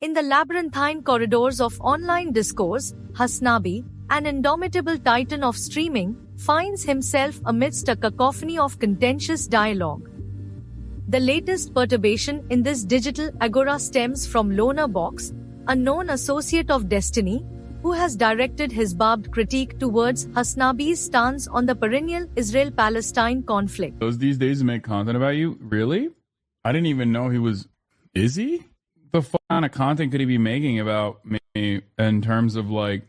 In the labyrinthine corridors of online discourse, Hasanabi, an indomitable titan of streaming, finds himself amidst a cacophony of contentious dialogue. The latest perturbation in this digital agora stems from Lonerbox, a known associate of Destiny, who has directed his barbed critique towards Hasanabi's stance on the perennial Israel-Palestine conflict. Those these days to make content about you? Really? I didn't even know he was... Is he? The fuck kind of content could he be making about me in terms of like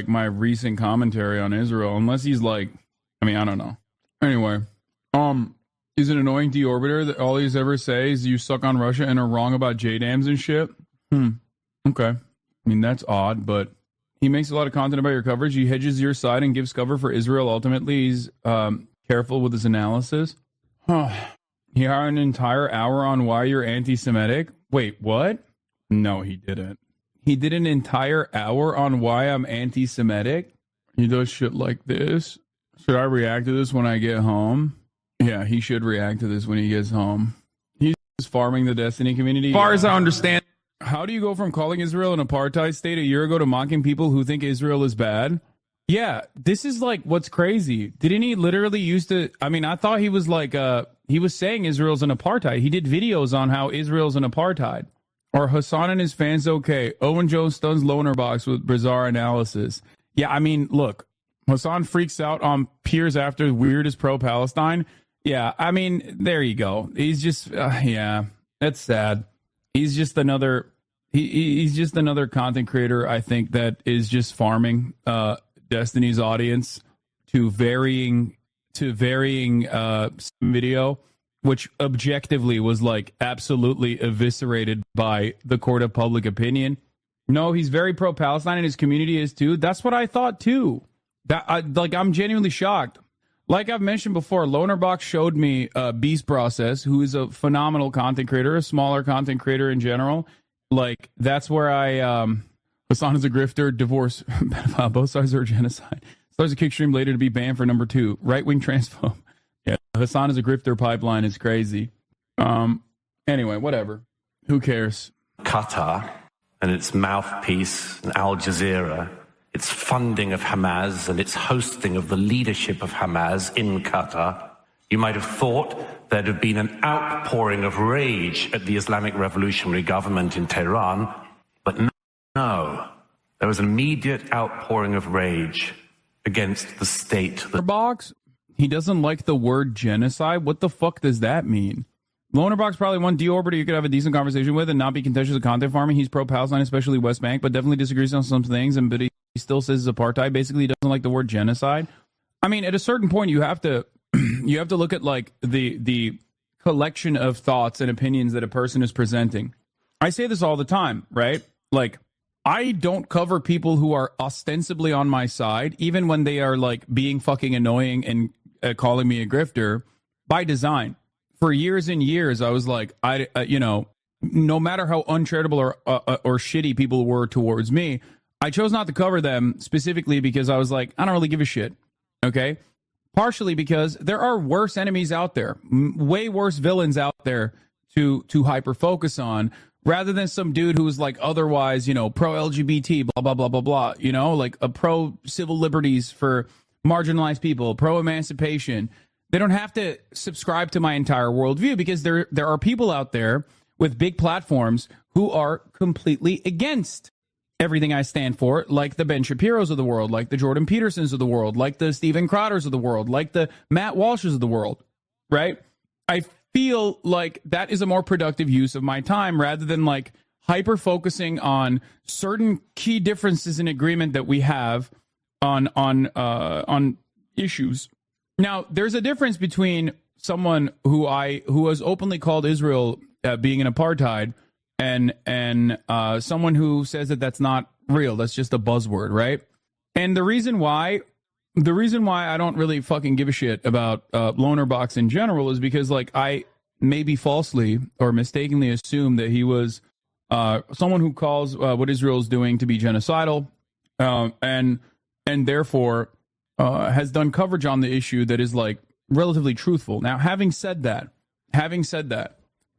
my recent commentary on Israel? Unless he's like... I mean, I don't know. Anyway. He's an annoying deorbiter that all he's ever say is you suck on Russia and are wrong about JDAMs and shit. Okay. I mean, that's odd, but he makes a lot of content about your coverage. He hedges your side and gives cover for Israel. Ultimately, he's careful with his analysis. He hired an entire hour on why you're anti-Semitic. Wait, what? No, he didn't. He did an entire hour on why I'm anti-Semitic. He does shit like this. Should I react to this when I get home? Yeah, he should react to this when he gets home. He's farming the Destiny community. As far as I understand, how do you go from calling Israel an apartheid state a year ago to mocking people who think Israel is bad? Yeah, this is like what's crazy. Didn't he literally used to... I mean, I thought he was like... he was saying Israel's an apartheid. He did videos on how Israel's an apartheid. Or Hassan and his fans okay. Owen Jones stuns Lonerbox with bizarre analysis. Yeah, I mean, look. Hassan freaks out on peers after weirdest pro-Palestine. Yeah, I mean, there you go. He's just... yeah, that's sad. He's just another... He's just another content creator, I think, that is just farming Destiny's audience to varying video, which objectively was like absolutely eviscerated by the court of public opinion. No, he's very pro-Palestine and his community is too. That's what I thought too. I'm genuinely shocked. Like I've mentioned before, Lonerbox showed me Beast Process, who is a phenomenal content creator, a smaller content creator in general. Like, that's where Hassan is a grifter, divorce, pedophile, both sides are genocide. Starts a kick stream later to be banned for number 2. Right-wing transphobe. Yeah, Hassan is a grifter pipeline is crazy. Anyway, whatever. Who cares? Qatar and its mouthpiece, Al Jazeera, its funding of Hamas and its hosting of the leadership of Hamas in Qatar, you might have thought there'd have been an outpouring of rage at the Islamic Revolutionary Government in Tehran, but no. There was an immediate outpouring of rage against the state. Lonerbox, he doesn't like the word genocide. What the fuck does that mean? Lonerbox probably one deorbiter you could have a decent conversation with and not be contentious of content farming. He's pro-Palestine, especially West Bank, but definitely disagrees on some things, but he still says it's apartheid. Basically, he doesn't like the word genocide. I mean, at a certain point, you have to look at like the collection of thoughts and opinions that a person is presenting. I say this all the time, right? Like, I don't cover people who are ostensibly on my side, even when they are like being fucking annoying and calling me a grifter, by design. For years and years, I was like, no matter how uncharitable or shitty people were towards me, I chose not to cover them specifically because I was like, I don't really give a shit. Okay. Partially because there are worse enemies out there, way worse villains out there to hyper focus on, rather than some dude who's like otherwise, pro-LGBT, blah, blah, blah, blah, blah, like a pro-civil liberties for marginalized people, pro-emancipation. They don't have to subscribe to my entire worldview because there are people out there with big platforms who are completely against everything I stand for, like the Ben Shapiros of the world, like the Jordan Petersons of the world, like the Steven Crowders of the world, like the Matt Walshes of the world, right? I feel like that is a more productive use of my time rather than like hyper focusing on certain key differences in agreement that we have on issues. Now, there's a difference between someone who has openly called Israel being an apartheid and someone who says that that's not real. That's just a buzzword, right? And the reason why I don't really fucking give a shit about Lonerbox in general is because like I maybe falsely or mistakenly assumed that he was someone who calls what Israel is doing to be genocidal, and therefore has done coverage on the issue that is like relatively truthful. Now, having said that,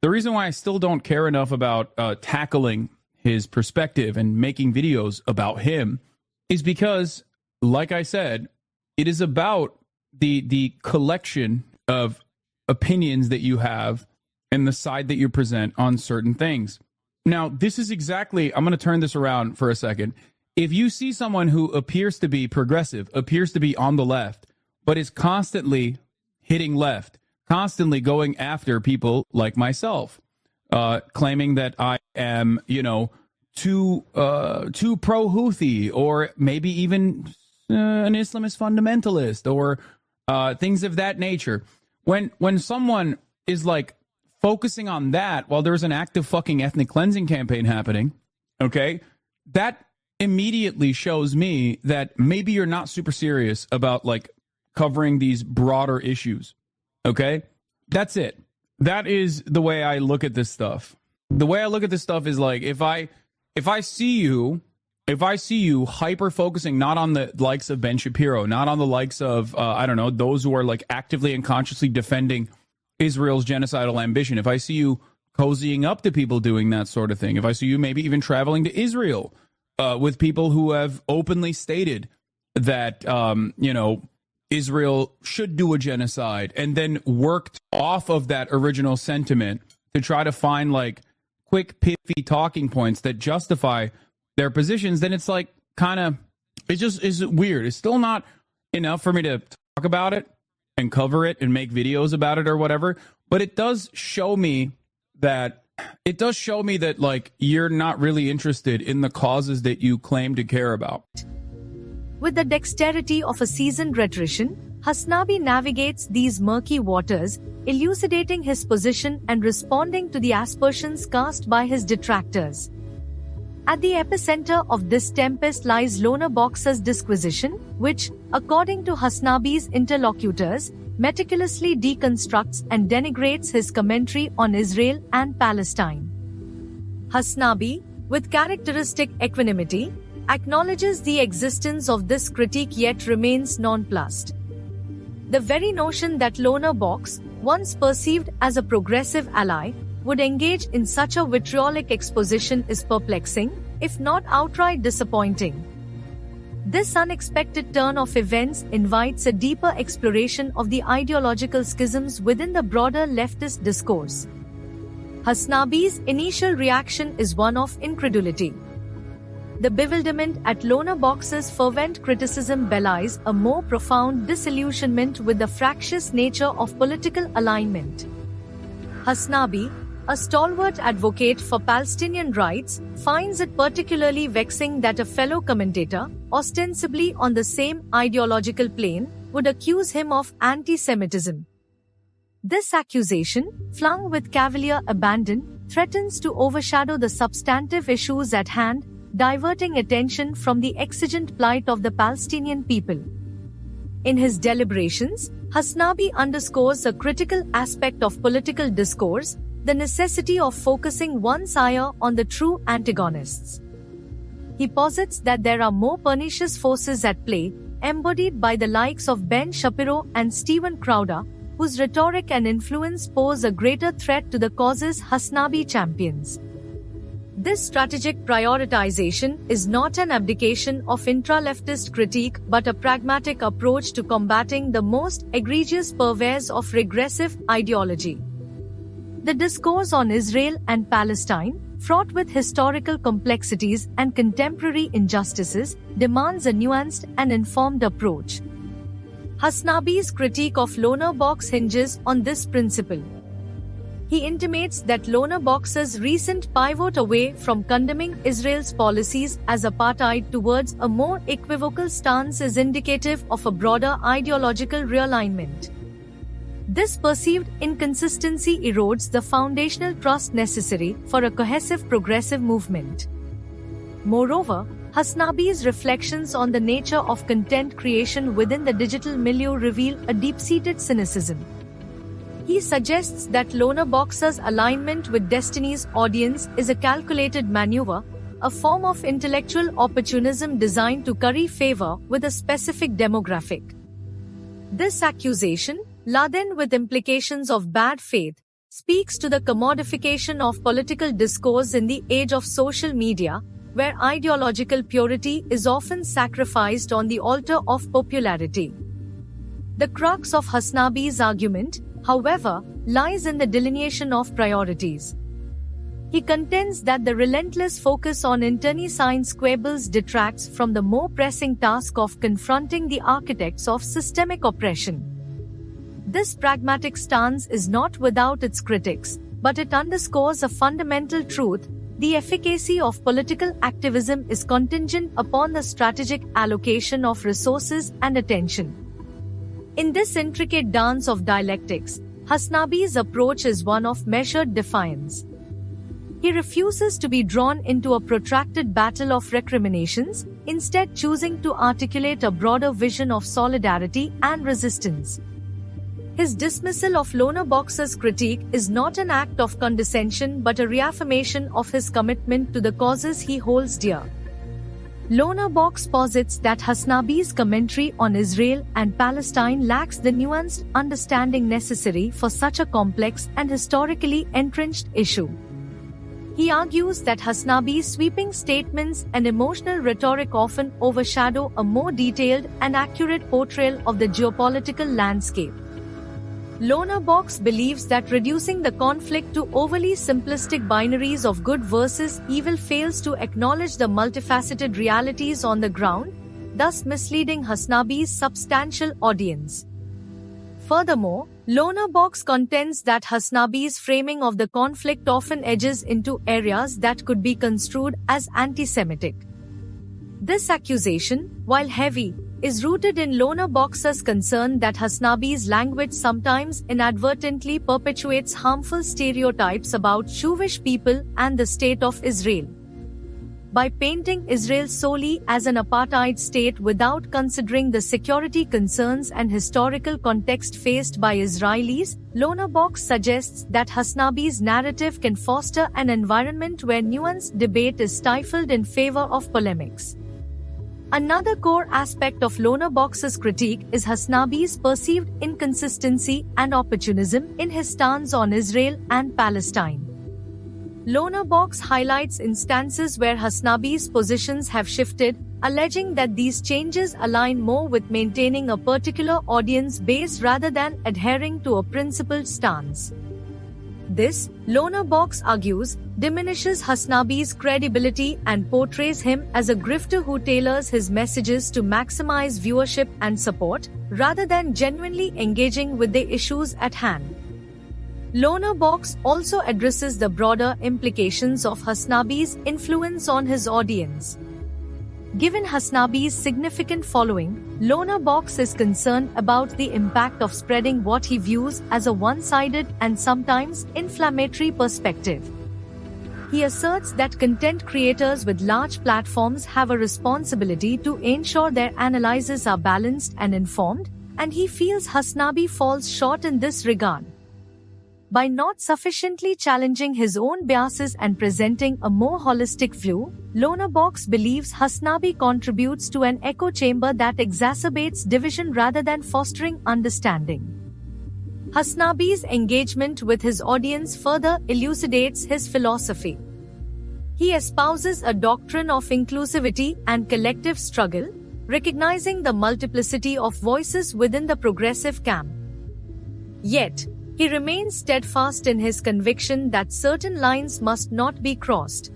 The reason why I still don't care enough about tackling his perspective and making videos about him is because, like I said, it is about the collection of opinions that you have and the side that you present on certain things. Now, this is exactly, I'm going to turn this around for a second. If you see someone who appears to be progressive, appears to be on the left, but is constantly hitting left, constantly going after people like myself, claiming that I am, too pro-Houthi, or maybe even an Islamist fundamentalist, or things of that nature. When someone is like focusing on that while there's an active fucking ethnic cleansing campaign happening, okay, that immediately shows me that maybe you're not super serious about like covering these broader issues. Okay, that's it. That is the way I look at this stuff. The way I look at this stuff is like, if I see you hyper focusing not on the likes of Ben Shapiro, not on the likes of those who are like actively and consciously defending Israel's genocidal ambition, if I see you cozying up to people doing that sort of thing, if I see you maybe even traveling to Israel with people who have openly stated that Israel should do a genocide, and then worked off of that original sentiment to try to find like quick, pithy talking points that justify their positions, then it's like kind of, it just is weird. It's still not enough for me to talk about it and cover it and make videos about it or whatever, but it does show me that like you're not really interested in the causes that you claim to care about. With the dexterity of a seasoned rhetorician, Hasanabi navigates these murky waters, elucidating his position and responding to the aspersions cast by his detractors. At the epicenter of this tempest lies Lonerbox's disquisition, which, according to Hasanabi's interlocutors, meticulously deconstructs and denigrates his commentary on Israel and Palestine. Hasanabi, with characteristic equanimity, acknowledges the existence of this critique yet remains nonplussed. The very notion that Lonerbox, once perceived as a progressive ally, would engage in such a vitriolic exposition is perplexing, if not outright disappointing. This unexpected turn of events invites a deeper exploration of the ideological schisms within the broader leftist discourse. Hasanabi's initial reaction is one of incredulity. The bewilderment at Lonerbox's fervent criticism belies a more profound disillusionment with the fractious nature of political alignment. Hasanabi, a stalwart advocate for Palestinian rights, finds it particularly vexing that a fellow commentator, ostensibly on the same ideological plane, would accuse him of anti-Semitism. This accusation, flung with cavalier abandon, threatens to overshadow the substantive issues at hand, diverting attention from the exigent plight of the Palestinian people. In his deliberations, Hasanabi underscores a critical aspect of political discourse, the necessity of focusing one's ire on the true antagonists. He posits that there are more pernicious forces at play, embodied by the likes of Ben Shapiro and Steven Crowder, whose rhetoric and influence pose a greater threat to the causes Hasanabi champions. This strategic prioritization is not an abdication of intra-leftist critique but a pragmatic approach to combating the most egregious purveyors of regressive ideology. The discourse on Israel and Palestine, fraught with historical complexities and contemporary injustices, demands a nuanced and informed approach. Hasanabi's critique of Lonerbox hinges on this principle. He intimates that Lonerbox's recent pivot away from condemning Israel's policies as apartheid towards a more equivocal stance is indicative of a broader ideological realignment. This perceived inconsistency erodes the foundational trust necessary for a cohesive progressive movement. Moreover, Hasanabi's reflections on the nature of content creation within the digital milieu reveal a deep-seated cynicism. He suggests that Lonerbox's alignment with Destiny's audience is a calculated maneuver, a form of intellectual opportunism designed to curry favor with a specific demographic. This accusation, laden with implications of bad faith, speaks to the commodification of political discourse in the age of social media, where ideological purity is often sacrificed on the altar of popularity. The crux of Hasanabi's argument, however, lies in the delineation of priorities. He contends that the relentless focus on internecine squabbles detracts from the more pressing task of confronting the architects of systemic oppression. This pragmatic stance is not without its critics, but it underscores a fundamental truth: the efficacy of political activism is contingent upon the strategic allocation of resources and attention. In this intricate dance of dialectics, Hasanabi's approach is one of measured defiance. He refuses to be drawn into a protracted battle of recriminations, instead choosing to articulate a broader vision of solidarity and resistance. His dismissal of Lonerbox's critique is not an act of condescension but a reaffirmation of his commitment to the causes he holds dear. Lonerbox posits that Hasanabi's commentary on Israel and Palestine lacks the nuanced understanding necessary for such a complex and historically entrenched issue. He argues that Hasanabi's sweeping statements and emotional rhetoric often overshadow a more detailed and accurate portrayal of the geopolitical landscape. Lonerbox believes that reducing the conflict to overly simplistic binaries of good versus evil fails to acknowledge the multifaceted realities on the ground, thus misleading Hasanabi's substantial audience. Furthermore, Lonerbox contends that Hasanabi's framing of the conflict often edges into areas that could be construed as anti-Semitic. This accusation, while heavy, is rooted in Lonerbox's concern that Hasanabi's language sometimes inadvertently perpetuates harmful stereotypes about Jewish people and the State of Israel. By painting Israel solely as an apartheid state without considering the security concerns and historical context faced by Israelis, Lonerbox suggests that Hasanabi's narrative can foster an environment where nuanced debate is stifled in favor of polemics. Another core aspect of Lonerbox's critique is Hasanabi's perceived inconsistency and opportunism in his stance on Israel and Palestine. Lonerbox highlights instances where Hasanabi's positions have shifted, alleging that these changes align more with maintaining a particular audience base rather than adhering to a principled stance. This, Lonerbox argues, diminishes Hasanabi's credibility and portrays him as a grifter who tailors his messages to maximize viewership and support, rather than genuinely engaging with the issues at hand. Lonerbox also addresses the broader implications of Hasanabi's influence on his audience. Given Hasanabi's significant following, Lonerbox is concerned about the impact of spreading what he views as a one-sided and sometimes inflammatory perspective. He asserts that content creators with large platforms have a responsibility to ensure their analyses are balanced and informed, and he feels Hasanabi falls short in this regard. By not sufficiently challenging his own biases and presenting a more holistic view, Lonerbox believes Hasanabi contributes to an echo chamber that exacerbates division rather than fostering understanding. Hasanabi's engagement with his audience further elucidates his philosophy. He espouses a doctrine of inclusivity and collective struggle, recognizing the multiplicity of voices within the progressive camp. Yet, he remains steadfast in his conviction that certain lines must not be crossed.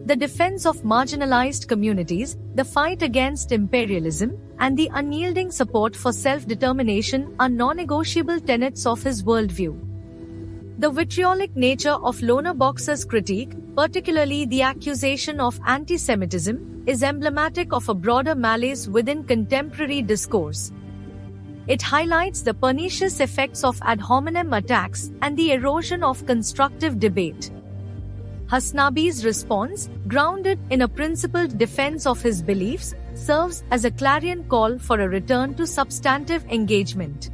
The defense of marginalized communities, the fight against imperialism, and the unyielding support for self-determination are non-negotiable tenets of his worldview. The vitriolic nature of Lonerbox's critique, particularly the accusation of anti-Semitism, is emblematic of a broader malaise within contemporary discourse. It highlights the pernicious effects of ad hominem attacks and the erosion of constructive debate. Hasanabi's response, grounded in a principled defense of his beliefs, serves as a clarion call for a return to substantive engagement.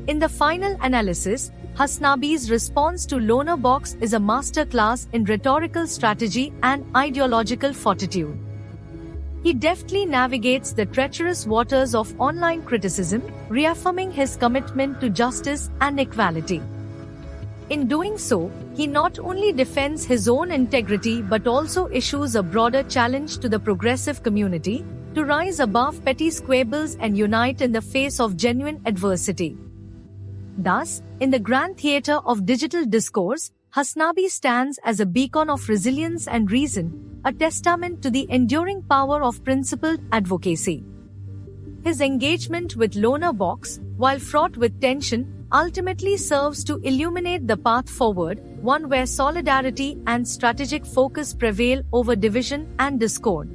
In the final analysis, Hasanabi's response to Lonerbox is a masterclass in rhetorical strategy and ideological fortitude. He deftly navigates the treacherous waters of online criticism, reaffirming his commitment to justice and equality. In doing so, he not only defends his own integrity but also issues a broader challenge to the progressive community to rise above petty squabbles and unite in the face of genuine adversity. Thus, in the grand theater of digital discourse, Hasanabi stands as a beacon of resilience and reason, a testament to the enduring power of principled advocacy. His engagement with Lonerbox, while fraught with tension, ultimately serves to illuminate the path forward, one where solidarity and strategic focus prevail over division and discord.